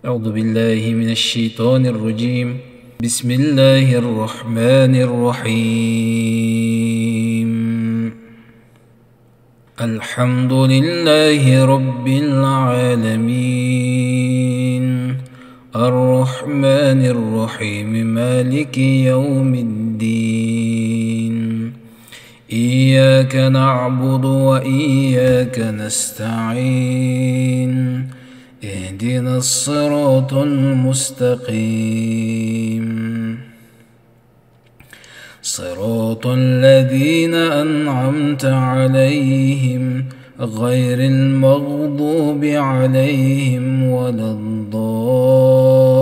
أعوذ بالله من الشيطان الرجيم. بسم الله الرحمن الرحيم. الحمد لله رب العالمين، الرحمن الرحيم، مالك يوم الدين. إياك نعبد وإياك نستعين، اهدنا الصراط المستقيم، صراط الذين أنعمت عليهم غير المغضوب عليهم ولا الضالين.